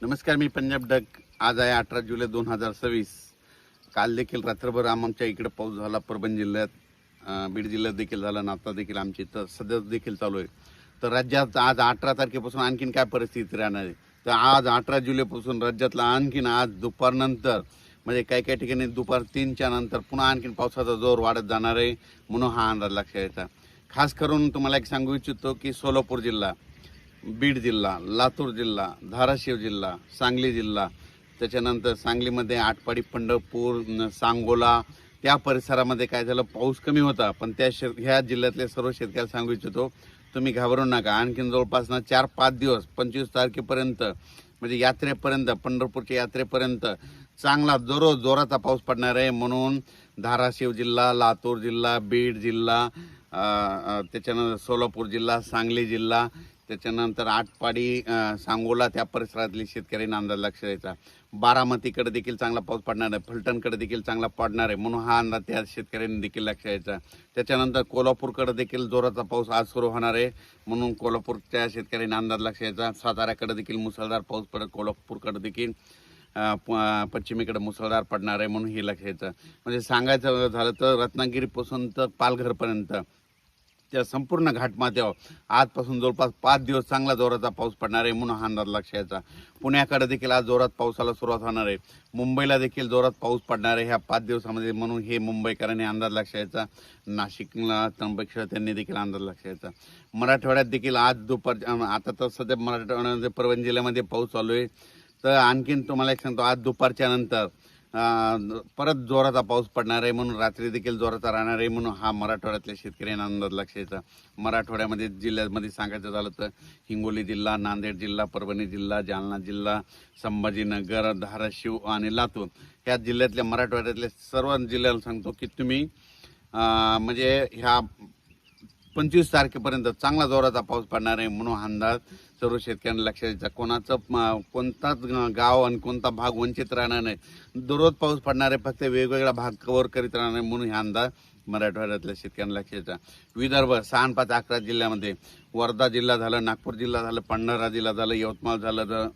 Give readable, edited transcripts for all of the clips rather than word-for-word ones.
नमस्कार, मी पंजाब डक. आज आहे 18 जुलै 2026. काल देखील रात्रभर आमच्या इकडे पाऊस झाला. परभणी जिल्ह्यात, बीड जिल्ह्यात देखील झाला, नाता देखील आमच्या इथं सध्या देखील चालू आहे. तर राज्यात आज 18 तारखेपासून आणखीन काय परिस्थिती राहणार आहे, तर आज 18 जुलैपासून राज्यातला आणखीन आज दुपारनंतर म्हणजे काही काही ठिकाणी दुपार 3च्या नंतर पुन्हा आणखीन पावसाचा जोर वाढत जाणार आहे, म्हणून हा अंदाज लक्षात यायचा. खास करून तुम्हाला एक सांगू इच्छितो की सोलापूर जिल्हा, बीड जिल्हा, लातूर जिल्हा, धाराशिव जिल्हा, सांगली जिल्हा, त्याच्यानंतर सांगलीमध्ये आटपाडी, पंढरपूर, सांगोला त्या परिसरामध्ये काय झालं, पाऊस कमी होता. पण ह्या जिल्ह्यातले सर्व शेतकऱ्याला सांगू इच्छितो, तुम्ही घाबरू नका. आणखीन जवळपास 4-5 दिवस 25 तारखेपर्यंत म्हणजे यात्रेपर्यंत, पंढरपूरच्या यात्रेपर्यंत चांगला जोराचा पाऊस पडणार आहे. म्हणून धाराशिव जिल्हा, लातूर जिल्हा, बीड जिल्हा, त्याच्यानंतर सोलापूर जिल्हा, सांगली जिल्हा, त्याच्यानंतर आटपाडी, सांगोला त्या परिसरातली शेतकऱ्यांना अंदाज लक्ष द्यायचा. बारामतीकडे देखील चांगला पाऊस पडणार आहे, फलटणकडे देखील चांगला पडणार आहे, म्हणून हा अंदाज त्या शेतकऱ्यांनी देखील लक्ष द्यायचा. त्याच्यानंतर कोल्हापूरकडे देखील जोराचा पाऊस आज सुरू होणार आहे, म्हणून कोल्हापूरच्या शेतकऱ्यांनी अंदाज लक्ष द्यायचा. साताऱ्याकडे देखील मुसळधार पाऊस पडत, कोल्हापूरकडे देखील पश्चिमेकडे मुसळधार पडणार आहे, म्हणून हे लक्ष द्यायचं. म्हणजे सांगायचं झालं तर रत्नागिरीपासून तर पालघरपर्यंत त्या संपूर्ण घाटमाथ्यावर आजपासून जवळपास 5 दिवस चांगला जोराचा पाऊस पडणार आहे, म्हणून हा अंदाज लक्ष द्यायचा. पुण्याकडे देखील आज जोरात पावसाला सुरुवात होणार आहे. मुंबईला देखील जोरात पाऊस पडणार आहे ह्या 5 दिवसामध्ये, म्हणून हे मुंबईकरांनी अंदाज लक्ष द्यायचा. नाशिकला, त्र्यंबकेश्वर त्यांनी देखील अंदाज लक्ष द्यायचा. मराठवाड्यात देखील आज दुपार, आता तर सध्या मराठवाड्यामध्ये परभणी जिल्ह्यामध्ये पाऊस चालू आहे. तर आणखीन तुम्हाला एक सांगतो, आज दुपारच्या नंतर परत जोराचा पाऊस पडणार आहे, म्हणून रात्री देखील जोराचा राहणार आहे, म्हणून हा मराठवाड्यातल्या शेतकऱ्यांना अंदाज लक्ष द्यायचा. मराठवाड्यामध्ये जिल्ह्यामध्ये सांगायचं झालं तर हिंगोली जिल्हा, नांदेड जिल्हा, परभणी जिल्हा, जालना जिल्हा, संभाजीनगर, धाराशिव आणि लातूर ह्या जिल्ह्यातल्या, मराठवाड्यातल्या सर्व जिल्ह्याला सांगतो की तुम्ही म्हणजे ह्या 25 तारखेपर्यंत चांगला जोराचा पाऊस पडणार आहे, म्हणून अंदाज सर्व शेतकऱ्यांना लक्षात द्यायचा. कोणताच गाव आणि कोणता भाग वंचित राहणार नाही. दररोज पाऊस पडणार आहे, फक्त वेगवेगळा भाग कव्हर करीत राहणार आहे, म्हणून हा अंदाज मराठवाड्यातल्या शेतकऱ्यांना लक्षात द्यायचा. विदर्भ 6-5-11 जिल्ह्यामध्ये, वर्धा जिल्हा झालं, नागपूर जिल्हा झालं, भंडारा जिल्हा झालं, यवतमाळ झालं, तर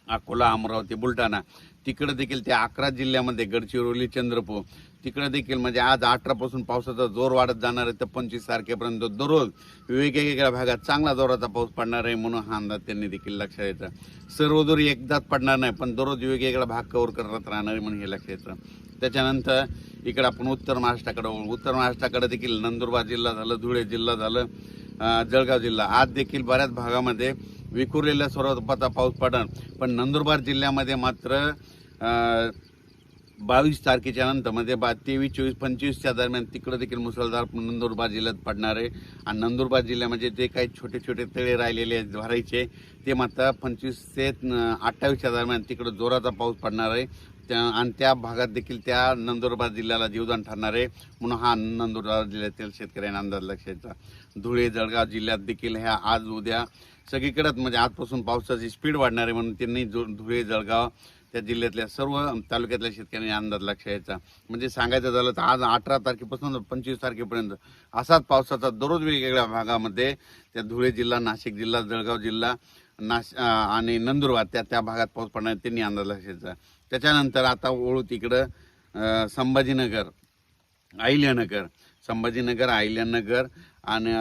अकोला, अमरावती, बुलढाणा तिकडे देखील त्या 11 जिल्ह्यामध्ये, गडचिरोली, चंद्रपूर तिकडे देखील म्हणजे आज 18 पासून पावसाचा जोर वाढत जाणार आहे, तर 25 तारखेपर्यंत दररोज वेगवेगळ्या भागात चांगला जोराचा पाऊस पडणार आहे, म्हणून हा अंदाज त्यांनी देखील लक्षात द्यायचा. सर्वदूर एकदाच पडणार नाही, पण दररोज वेगवेगळा भाग कव्हर करत राहणार आहे, म्हणून हे लक्षात द्यायचं. त्याच्यानंतर इकडे आपण उत्तर महाराष्ट्राकडे देखील नंदुरबार जिल्हा झालं, धुळे जिल्हा झालं, जळगाव जिल्हा आज देखील बऱ्याच भागामध्ये विखुरलेल्या स्वरूपाचा पाऊस पडणार. पण नंदुरबार जिल्ह्यामध्ये मात्र 22 तारखेच्या नंतर म्हणजे 23, 24, 25च्या दरम्यान तिकडे देखील मुसळधार नंदुरबार जिल्ह्यात पडणार आहे. आणि नंदुरबार जिल्ह्यामध्ये जे काही छोटे छोटे तळे राहिलेले आहेत भरायचे, ते मात्र 25 ते 28च्या दरम्यान तिकडे जोराचा पाऊस पडणार आहे. आणि त्या भागात देखील त्या नंदुरबार जिल्ह्याला जीवदान ठरणार आहे, म्हणून हा नंदुरबार जिल्ह्यातील शेतकऱ्यांना अंदाज लक्षात द्यायचा. धुळे, जळगाव जिल्ह्यात देखील ह्या आज उद्या सगळीकडेच म्हणजे आजपासून पावसाची स्पीड वाढणार आहे, म्हणून त्यांनी धुळे, जळगाव त्या जिल्ह्यातल्या सर्व तालुक्यातल्या शेतकऱ्यांनी अंदाज लक्ष द्यायचा. म्हणजे सांगायचं झालं तर आज 18 तारखेपासून 25 तारखेपर्यंत असाच पावसाचा दररोज वेगवेगळ्या भागामध्ये त्या धुळे जिल्हा, नाशिक जिल्हा, जळगाव जिल्हा, आणि नंदुरबार त्या भागात पाऊस पडणार, त्यांनी अंदाज लक्ष द्यायचा. त्याच्यानंतर आता वळू तिकडं संभाजीनगर, अहिल्यानगर आणि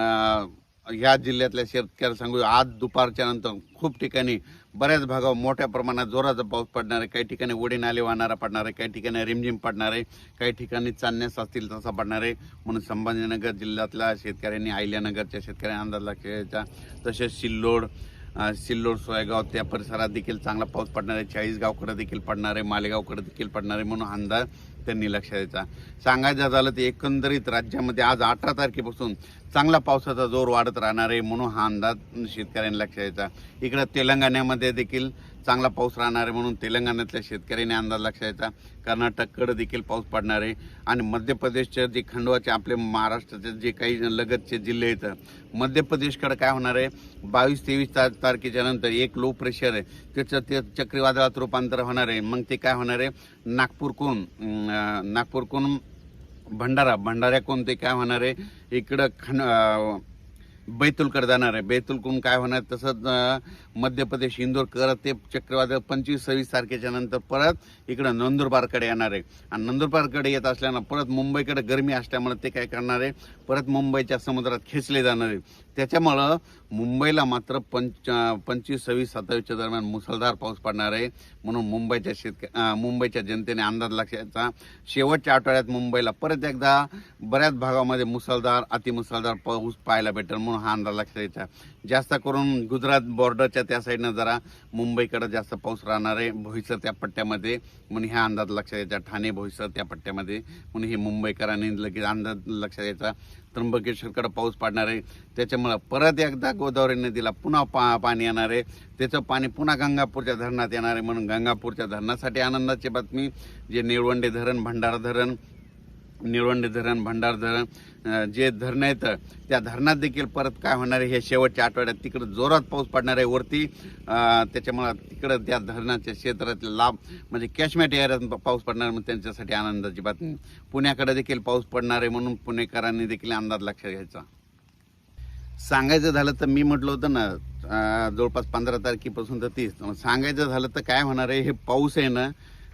ह्या जिल्ह्यातल्या शेतकऱ्याला सांगू, आज दुपारच्या नंतर खूप ठिकाणी बऱ्याच भागावर मोठ्या प्रमाणात जोराचा पाऊस पडणार आहे. काही ठिकाणी ओढे नाले वाहणारा पडणार आहे, काही ठिकाणी रिमझिम पडणार आहे, काही ठिकाणी चांदण्यास असतील तसा पडणार आहे, म्हणून संभाजीनगर जिल्ह्यातल्या शेतकऱ्यांनी, अहिल्यानगरच्या शेतकऱ्यांनी अंदाज लक्ष द्यायचा. तसेच सिल्लोड, सोयगाव त्या परिसरात देखील चांगला पाऊस पडणार आहे. चाळीसगावकडे देखील पडणार आहे, मालेगावकडे देखील पडणार आहे, म्हणून अंदाज त्यांनी लक्ष द्यायचा. सांगायचं झालं तर एकंदरीत राज्यामध्ये आज 18 तारखेपासून चांगला पावसाचा जोर वाढत राहणार आहे, म्हणून हा अंदाज शेतकऱ्यांनी लक्ष द्यायचा. इकडं तेलंगणामध्ये देखील चांगला पाऊस राहणार आहे, म्हणून तेलंगणातल्या शेतकऱ्यांनी अंदाज लक्ष द्यायचा. कर्नाटककडे देखील पाऊस पडणार आहे. आणि मध्य प्रदेशचे जे खंडवाचे आपले महाराष्ट्राचे जे काही लगतचे जिल्हे आहेत, मध्य प्रदेशकडे काय होणार आहे, 22-23 तारखेच्या नंतर एक लो प्रेशर आहे, त्याचं ते चक्रीवादळात रूपांतर होणार आहे. मग ते काय होणार आहे, नागपूरकडून भंडाऱ्याकडून ते काय होणार आहे, इकडं बैतूलकडे जाणार आहे. बैतूलकडून काय होणार, तसंच मध्य प्रदेश इंदोर करत ते चक्रीवादळ 25-26 तारखेच्या नंतर परत इकडं नंदुरबारकडे येणार आहे. आणि नंदुरबारकडे येत असल्यानं परत मुंबईकडे गरमी असल्यामुळे ते काय करणार आहे, परत मुंबईच्या समुद्रात खेचले जाणार आहे. त्याच्यामुळं मुंबईला मात्र 25, 26, 27च्या दरम्यान मुसळधार पाऊस पडणार आहे. म्हणून मुंबईच्या जनतेने अंदाज लक्षाचा, शेवटच्या आठवड्यात मुंबईला परत एकदा बऱ्याच भागामध्ये मुसळधार अतिमुसळधार पाऊस पाहायला भेटेल. म्हणून हा अंदाज लक्षात घ्यायचा. जास्त करून गुजरात बॉर्डरच्या त्या साईडनं जरा मुंबईकडे जास्त पाऊस राहणार आहे, भोईसर त्या पट्ट्यामध्ये. म्हणून हा अंदाज लक्षात घ्यायचा. ठाणे भोईसर त्या पट्ट्यामध्ये. म्हणून हे मुंबईकरांनी लगेच अंदाज लक्षात घ्यायचा. त्र्यंबकेश्वरकडे पाऊस पडणार आहे. त्याच्यामुळं परत एकदा गोदावरी नदीला पुन्हा पाणी येणार आहे. त्याचं पाणी पुन्हा गंगापूरच्या धरणात येणार आहे. म्हणून गंगापूरच्या धरणासाठी आनंदाची बातमी. जे निळवंडे धरण, भंडारा धरण, जे धरण आहेत त्या धरणात देखील परत काय होणार आहे, हे शेवटच्या आठवड्यात तिकडे जोरात पाऊस पडणार आहे वरती. त्याच्यामुळे तिकडं त्या धरणाच्या क्षेत्रातले लाभ म्हणजे कॅशमेट एरियात पाऊस पडणार, मग त्यांच्यासाठी आनंदाची बातमी. पुण्याकडे देखील पाऊस पडणार आहे. म्हणून पुणेकरांनी देखील अंदाज लक्षात घ्यायचा. सांगायचं झालं तर मी म्हटलं होतं ना, जवळपास 15 तारखेपासून तर 30. सांगायचं झालं तर काय होणार आहे, हे पाऊस आहे ना,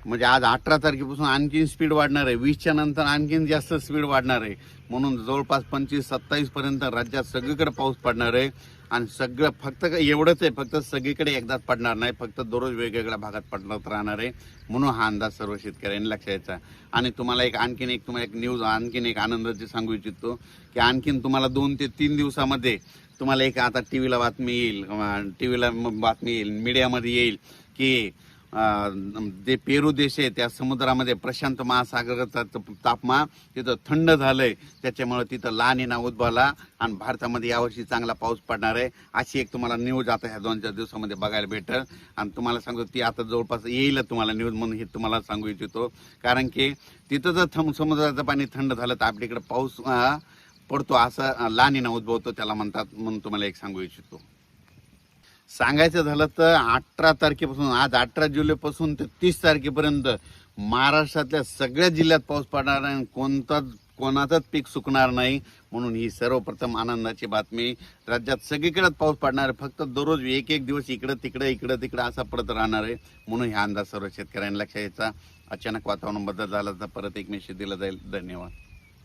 म्हणजे आज 18 तारखेपासून आणखीन स्पीड वाढणार आहे. 20च्या नंतर आणखीन जास्त स्पीड वाढणार आहे. म्हणून जवळपास 25-27 पर्यंत राज्यात सगळीकडे पाऊस पडणार आहे. आणि सगळं फक्त एवढंच आहे, फक्त सगळीकडे एकदाच पडणार नाही, फक्त दररोज वेगवेगळ्या भागात पडत राहणार आहे. म्हणून हा अंदाज सर्व शेतकऱ्यांनी लक्षात घ्यायचा. आणि तुम्हाला आणखीन एक न्यूज, आणखीन एक आनंदाची सांगू इच्छितो की आणखीन तुम्हाला 2 ते 3 दिवसामध्ये तुम्हाला एक आता टीव्हीला बातमी येईल, मीडियामध्ये येईल की जे पेरू देश आहे त्या समुद्रामध्ये प्रशांत महासागराचा तापमान तिथं थंड झालंय. त्याच्यामुळे तिथं ला निना उद्भवला आणि भारतामध्ये यावर्षी चांगला पाऊस पडणार आहे. अशी एक तुम्हाला न्यूज आता ह्या 2-4 दिवसामध्ये बघायला भेटेल. आणि तुम्हाला सांगतो ती आता जवळपास येईल तुम्हाला न्यूज, म्हणून हे तुम्हाला सांगू इच्छितो. कारण की तिथं जर समुद्राचं पाणी थंड झालं तर आपल्याकडे पाऊस पडतो, असं ला निना उद्भवतो त्याला म्हणतात. म्हणून तुम्हाला एक सांगू इच्छितो. सांगायचं झालं तर 18 तारखेपासून, आज 18 जुलैपासून ते 30 तारखेपर्यंत महाराष्ट्रातल्या सगळ्या जिल्ह्यात पाऊस पडणार आहे. कोणाचंच पीक सुकणार नाही. म्हणून ही सर्वप्रथम आनंदाची बातमी. राज्यात सगळीकडेच पाऊस पडणार आहे. फक्त दररोज एक दिवस इकडं तिकडं असा पडत राहणार आहे. म्हणून हा अंदाज सर्व शेतकऱ्यांनी लक्षात घ्यायचा. अचानक वातावरण बदल झाला तर परत एक मेसेज दिला जाईल. धन्यवाद.